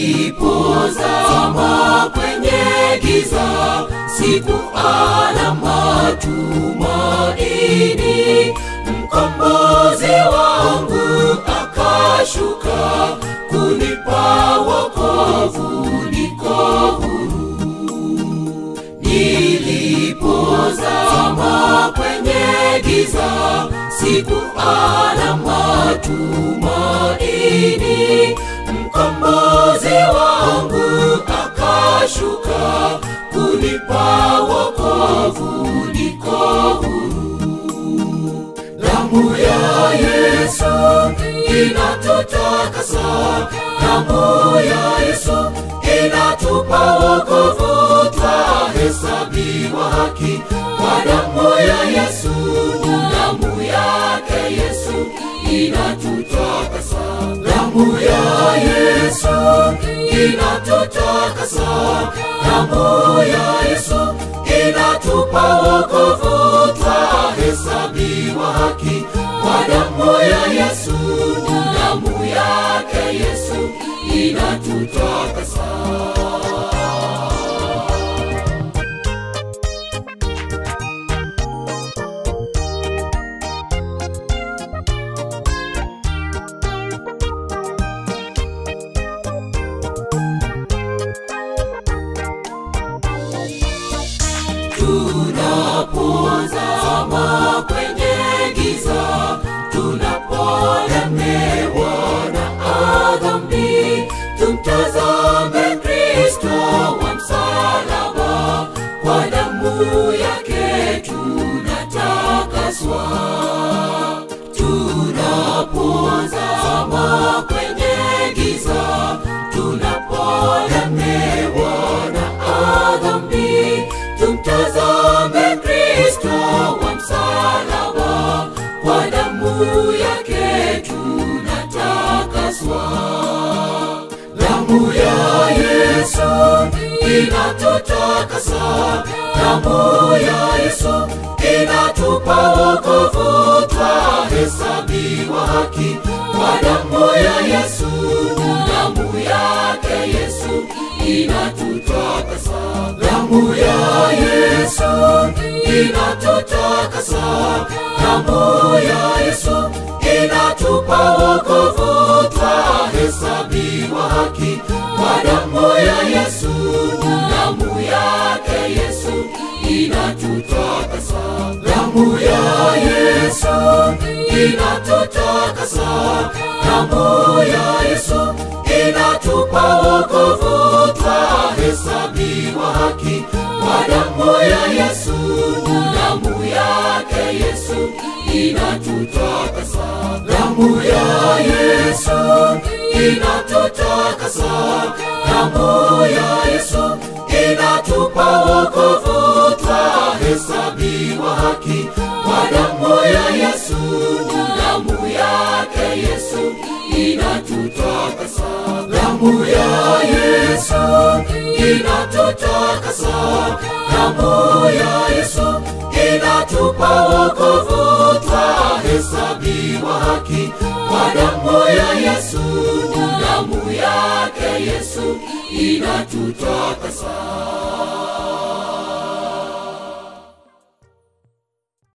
Nilipozama kwenye giza, sikuona matumaini. Mkombozi wangu akashuka kunipa wokovu, niko huru. Nilipozama kwenye giza, sikuona matumaini. Mkombozi wangu akashuka kunipa wokovu, niko huru. Damu ya Yesu inatutakasa, damu ya Yesu inatupa wokovu. Twahesabiwa haki kwa damu ya Yesu, damu yake Yesu inatutakasa. Damu ya Yesu inatutakasa, damu ya Yesu inatupa wokovu. Twahesabiwa haki kwa damu ya Yesu, damu yake Yesu inatutakasa. Tunapozama kwenye giza, tunapolemewa na dhambi, tumtazame Kristo wa msalaba. Kwa damu yake tunatakaswa. Tunapozama kwenye giza, tunapolemewa na dhambi, tumtazame Kristo wa msalaba. Kwa damu yake tunatakaswa. Damu ya Yesu inatutakasa, damu ya Yesu inatupa wokovu. Twahesabiwa haki kwa damu ya Yesu, damu yake Yesu inatutakasa. Damu ya Yesu inatutakasa, damu ya Yesu inatupa wokovu. Twahesabiwa haki kwa damu ya Yesu, damu yake Yesu inatutakasa. Damu ya Yesu inatutakasa, damu ya Yesu inatupa wokovu. Twahesabiwa haki kwa damu ya Yesu, damu yake Yesu inatutakasa. Damu ya Yesu inatutakasa, damu ya Yesu inatupa wokovu. Twahesabiwa haki kwa damu ya Yesu, damu yake Yesu inatutakasa. Damu ya Yesu inatutakasa, damu ya Yesu inatupa wokovu. Twahesabiwa haki kwa damu ya Yesu, damu yake Yesu inatutakasa.